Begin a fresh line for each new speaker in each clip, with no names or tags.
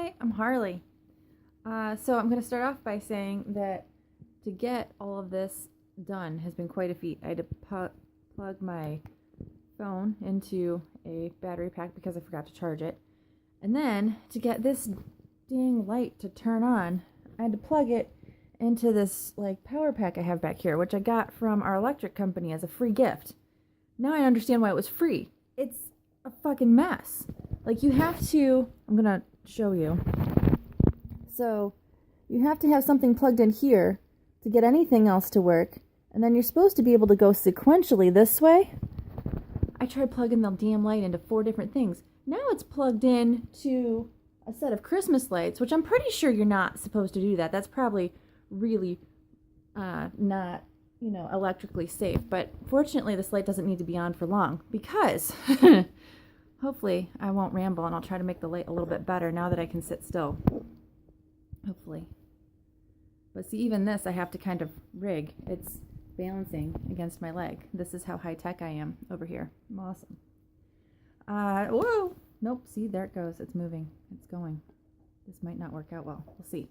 Hi, I'm Harley. So I'm going to start off by saying that to get all of this done has been quite a feat. I had to plug my phone into a battery pack because I forgot to charge it. And then to get this dang light to turn on, I had to plug it into this power pack I have back here, which I got from our electric company as a free gift. Now I understand why it was free. It's a fucking mess. You have to, I'm going to show you. So you have to have something plugged in here to get anything else to work. And then you're supposed to be able to go sequentially this way. I tried plugging the damn light into 4 different things. Now it's plugged in to a set of Christmas lights, which I'm pretty sure you're not supposed to do that. That's probably really not, electrically safe. But fortunately, this light doesn't need to be on for long because hopefully I won't ramble and I'll try to make the light a little bit better now that I can sit still. Hopefully. But see, even this I have to kind of rig. It's balancing against my leg. This is how high tech I am over here. I'm awesome. Whoa! Nope, see, there it goes. It's moving. It's going. This might not work out well. We'll see.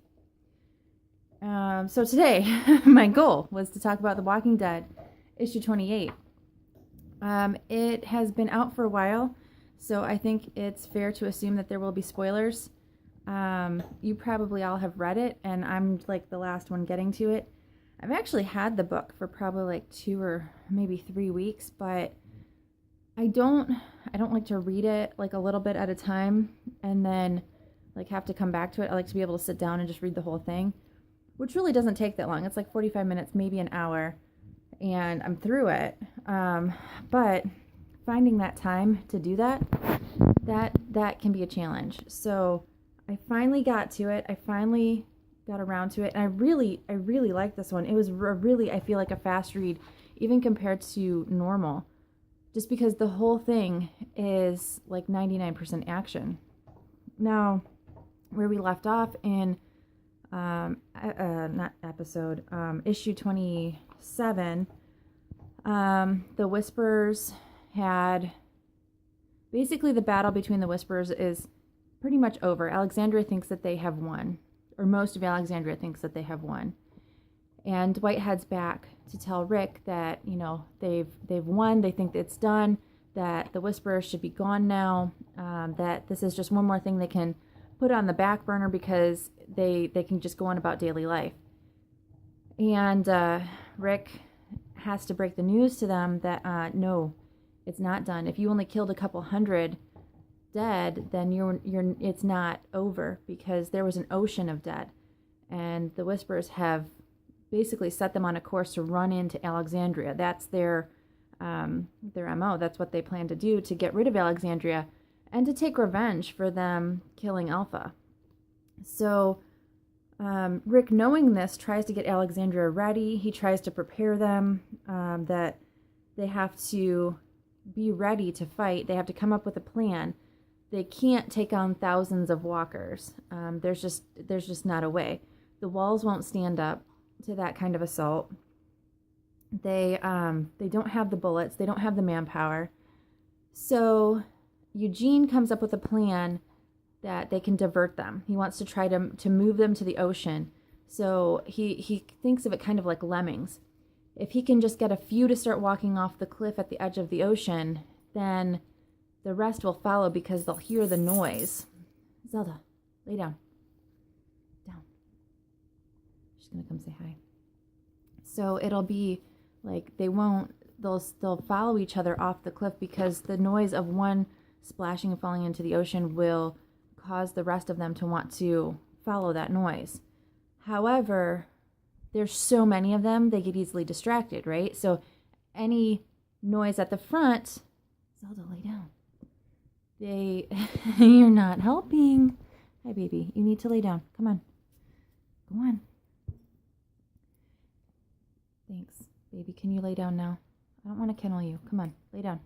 So today, my goal was to talk about The Walking Dead, issue 28. It has been out for a while, so I think it's fair to assume that there will be spoilers. You probably all have read it, and I'm the last one getting to it. I've actually had the book for probably 2 or maybe 3 weeks, but I don't like to read it a little bit at a time and then have to come back to it. I like to be able to sit down and just read the whole thing, which really doesn't take that long. It's 45 minutes, maybe an hour, and I'm through it. But finding that time to do that can be a challenge. So I finally got to it. I finally got around to it, and I really like this one. It was really, I feel a fast read, even compared to normal, just because the whole thing is 99% action. Now, where we left off in issue 27, the Whisperers had, basically the battle between the Whisperers is pretty much over. Alexandria thinks that they have won, or most of Alexandria thinks that they have won. And Dwight heads back to tell Rick that, they've won, they think it's done, that the Whisperers should be gone now, that this is just one more thing they can put on the back burner because they can just go on about daily life. And Rick has to break the news to them that no, it's not done. If you only killed a couple hundred dead, then it's not over, because there was an ocean of dead, and the Whisperers have basically set them on a course to run into Alexandria. That's their MO. That's what they plan to do, to get rid of Alexandria and to take revenge for them killing Alpha. So Rick, knowing this, tries to get Alexandria ready. He tries to prepare them that they have to be ready to fight. They have to come up with a plan. They can't take on thousands of walkers. There's just not a way. The walls won't stand up to that kind of assault. They don't have the bullets. They don't have the manpower. So Eugene comes up with a plan that they can divert them. He wants to try to move them to the ocean. So he thinks of it kind of like lemmings. If he can just get a few to start walking off the cliff at the edge of the ocean, then the rest will follow because they'll hear the noise. Zelda, lay down. Down. She's going to come say hi. So it'll be they'll follow each other off the cliff, because the noise of one splashing and falling into the ocean will cause the rest of them to want to follow that noise. However, there's so many of them, they get easily distracted, right? So any noise at the front, Zelda, lay down. You're not helping. Hi, baby. You need to lay down. Come on. Go on. Thanks, baby. Can you lay down now? I don't want to kennel you. Come on, lay down.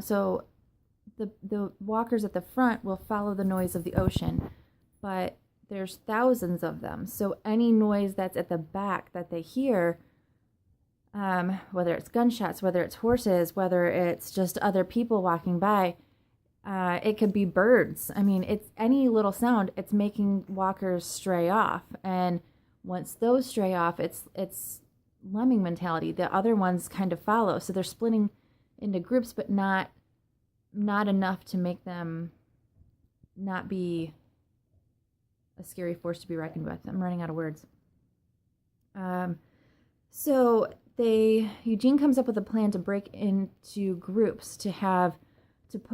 So the walkers at the front will follow the noise of the ocean, but there's thousands of them. So any noise that's at the back that they hear, whether it's gunshots, whether it's horses, whether it's just other people walking by, It could be birds. I mean, it's any little sound, it's making walkers stray off. And once those stray off, it's lemming mentality. The other ones kind of follow. So they're splitting into groups, but not enough to make them not be a scary force to be reckoned with. I'm running out of words. So Eugene comes up with a plan to break into groups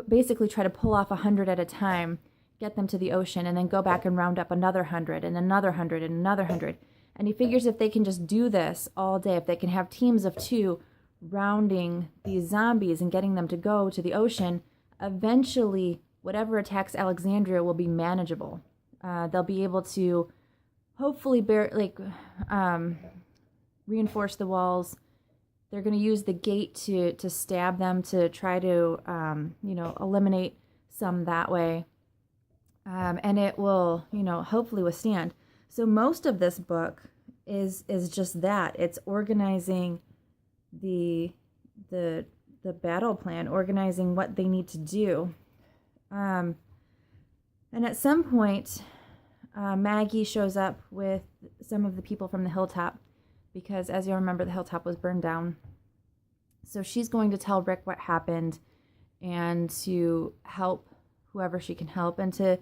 basically try to pull off 100 at a time, get them to the ocean, and then go back and round up another 100 and another 100 and another 100. And he figures if they can just do this all day, if they can have teams of 2 rounding these zombies and getting them to go to the ocean, eventually whatever attacks Alexandria will be manageable. They'll be able to hopefully reinforce the walls. They're going to use the gate to stab them, to try to, eliminate some that way. And it will, hopefully withstand. So most of this book is just that. It's organizing the battle plan, organizing what they need to do. And at some point, Maggie shows up with some of the people from the hilltop, because as you'll remember, the hilltop was burned down. So she's going to tell Rick what happened and to help whoever she can help, and to,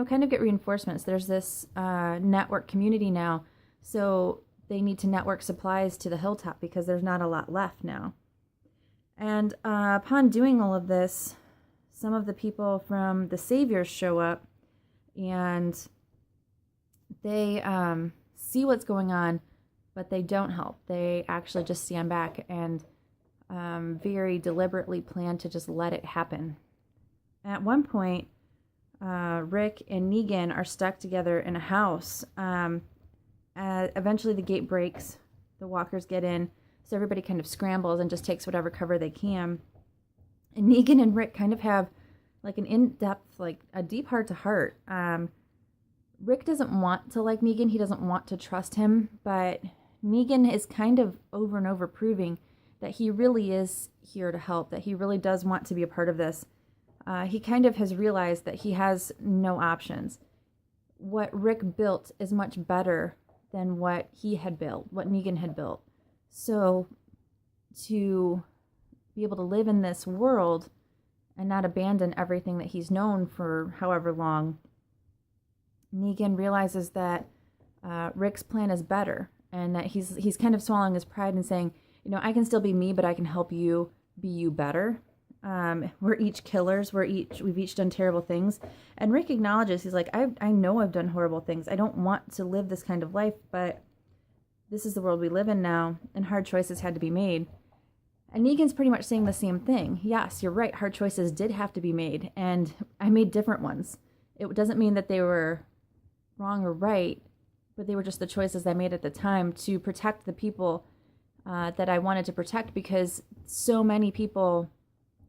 kind of get reinforcements. There's this network community now, so they need to network supplies to the hilltop because there's not a lot left now. And upon doing all of this, some of the people from the Saviors show up, and they see what's going on, but they don't help. They actually just stand back and very deliberately plan to just let it happen. At one point, Rick and Negan are stuck together in a house. Eventually the gate breaks, the walkers get in, so everybody kind of scrambles and just takes whatever cover they can. And Negan and Rick kind of have like an in-depth, like a deep heart-to-heart. Rick doesn't want to like Negan, he doesn't want to trust him, but Negan is kind of over and over proving that he really is here to help, that he really does want to be a part of this. He kind of has realized that he has no options. What Rick built is much better than what he had built, what Negan had built. So to be able to live in this world and not abandon everything that he's known for however long, Negan realizes that Rick's plan is better, and that he's kind of swallowing his pride and saying, I can still be me, but I can help you be you better. We're each killers. We've each done terrible things. And Rick acknowledges, he's like, I know I've done horrible things. I don't want to live this kind of life, but this is the world we live in now, and hard choices had to be made. And Negan's pretty much saying the same thing. Yes, you're right. Hard choices did have to be made, and I made different ones. It doesn't mean that they were wrong or right, but they were just the choices I made at the time to protect the people that I wanted to protect, because so many people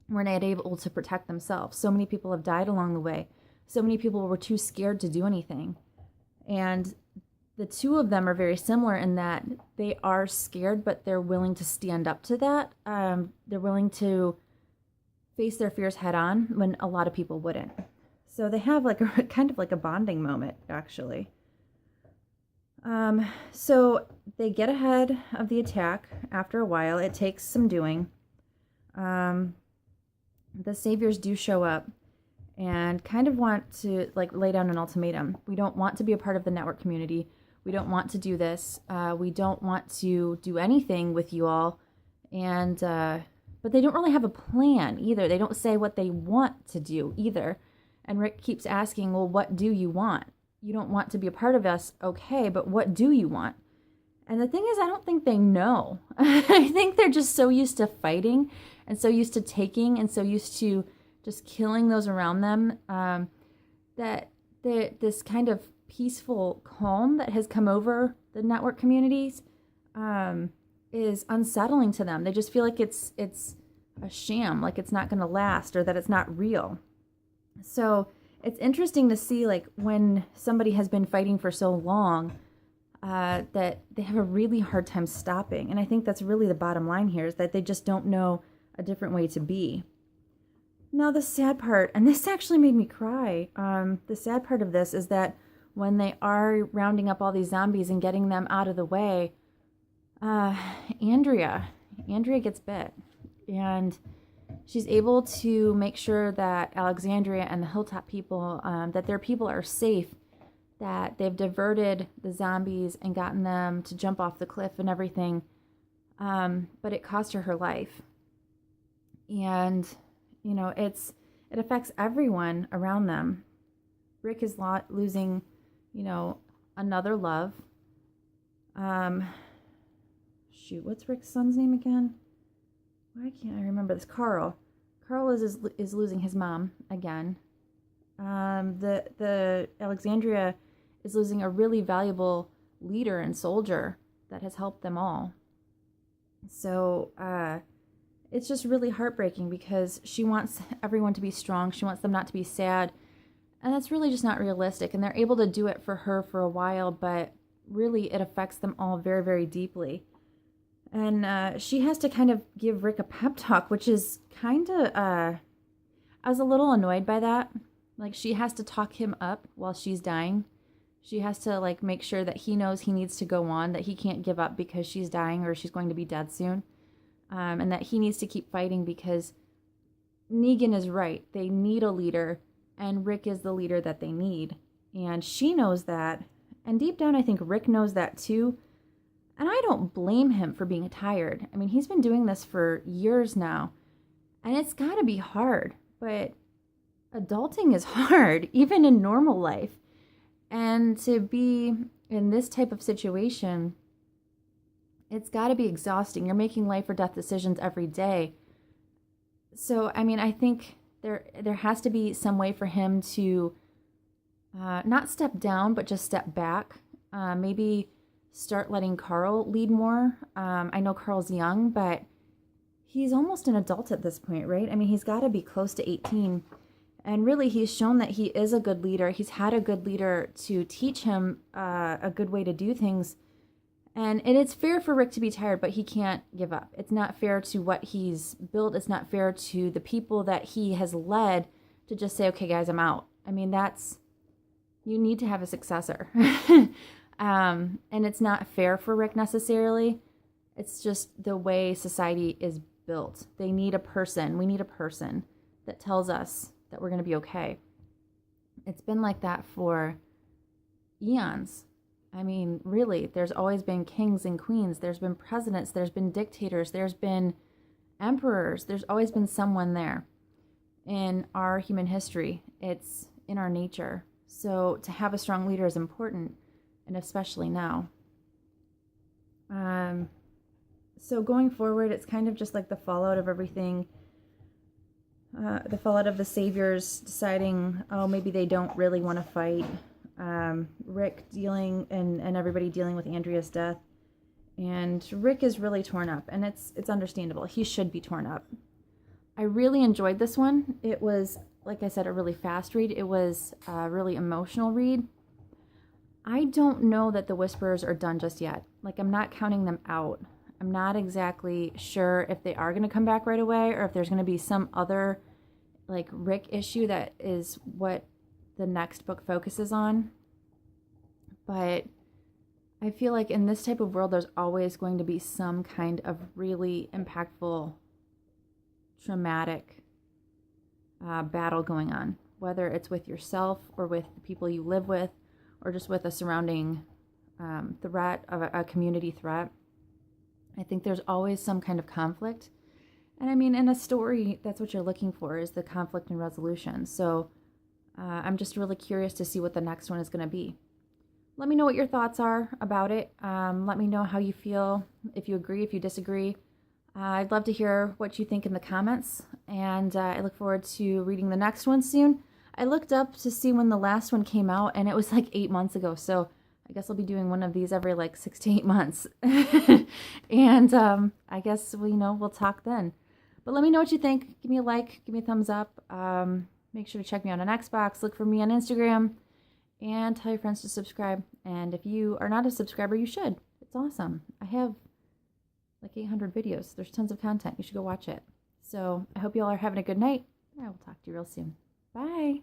were not able to protect themselves. So many people have died along the way. So many people were too scared to do anything. And the two of them are very similar in that they are scared, but they're willing to stand up to that. They're willing to face their fears head on when a lot of people wouldn't. So they have like a kind of like a bonding moment, actually. So they get ahead of the attack after a while. It takes some doing. The Saviors do show up and kind of want to like lay down an ultimatum. We don't want to be a part of the network community. We don't want to do this. We don't want to do anything with you all. And but they don't really have a plan either. They don't say what they want to do either. And Rick keeps asking, well, what do you want? You don't want to be a part of us, okay, but what do you want? And the thing is, I don't think they know. I think they're just so used to fighting and so used to taking and so used to just killing those around them that this kind of peaceful calm that has come over the network communities is unsettling to them. They just feel like it's a sham, like it's not going to last, or that it's not real. So it's interesting to see, like, when somebody has been fighting for so long, that they have a really hard time stopping. And I think that's really the bottom line here, is that they just don't know a different way to be. Now the sad part, and this actually made me cry, the sad part of this is that when they are rounding up all these zombies and getting them out of the way, uh, Andrea gets bit. And she's able to make sure that Alexandria and the Hilltop people, that their people are safe, that they've diverted the zombies and gotten them to jump off the cliff and everything. But it cost her life. And, you know, it affects everyone around them. Rick is losing, you know, another love. Shoot, what's Rick's son's name again? Why can't I remember this? Carl. Carl is losing his mom again. The Alexandria is losing a really valuable leader and soldier that has helped them all. So it's just really heartbreaking because she wants everyone to be strong. She wants them not to be sad. And that's really just not realistic. And they're able to do it for her for a while, but really it affects them all very, very deeply. And she has to kind of give Rick a pep talk, which is kind of, I was a little annoyed by that. Like, she has to talk him up while she's dying. She has to, like, make sure that he knows he needs to go on, that he can't give up because she's dying or she's going to be dead soon. And that he needs to keep fighting because Negan is right. They need a leader, and Rick is the leader that they need. And she knows that. And deep down, I think Rick knows that too. And I don't blame him for being tired. I mean, he's been doing this for years now. And it's got to be hard. But adulting is hard, even in normal life. And to be in this type of situation, it's got to be exhausting. You're making life or death decisions every day. So, I mean, I think there has to be some way for him to not step down, but just step back. Maybe start letting Carl lead more. I know Carl's young, but he's almost an adult at this point, right? I mean, he's got to be close to 18. And really, he's shown that he is a good leader. He's had a good leader to teach him a good way to do things. And it's fair for Rick to be tired, but he can't give up. It's not fair to what he's built. It's not fair to the people that he has led to just say, okay, guys, I'm out. I mean, you need to have a successor. And it's not fair for Rick necessarily. It's just the way society is built. They need a person. We need a person that tells us that we're going to be okay. It's been like that for eons. I mean, really, there's always been kings and queens. There's been presidents. There's been dictators. There's been emperors. There's always been someone there in our human history. It's in our nature. So to have a strong leader is important, and especially now. So going forward, it's kind of just like the fallout of everything. The fallout of the saviors deciding, oh, maybe they don't really want to fight. Rick dealing and everybody dealing with Andrea's death. And Rick is really torn up, and it's understandable. He should be torn up. I really enjoyed this one. It was, like I said, a really fast read. It was a really emotional read. I don't know that the Whisperers are done just yet. Like, I'm not counting them out. I'm not exactly sure if they are going to come back right away or if there's going to be some other, like, Rick issue that is what the next book focuses on. But I feel like in this type of world, there's always going to be some kind of really impactful, traumatic battle going on, whether it's with yourself or with the people you live with or just with a surrounding threat of a community threat. I think there's always some kind of conflict. And I mean, in a story, that's what you're looking for, is the conflict and resolution. So I'm just really curious to see what the next one is going to be. Let me know what your thoughts are about it. Let me know how you feel, if you agree, if you disagree. I'd love to hear what you think in the comments. And I look forward to reading the next one soon. I looked up to see when the last one came out, and it was like 8 months ago. So I guess I'll be doing one of these every like 6 to 8 months. And I guess, we'll talk then. But let me know what you think. Give me a like. Give me a thumbs up. Make sure to check me out on Xbox. Look for me on Instagram. And tell your friends to subscribe. And if you are not a subscriber, you should. It's awesome. I have like 800 videos. There's tons of content. You should go watch it. So I hope you all are having a good night. I will talk to you real soon. Bye.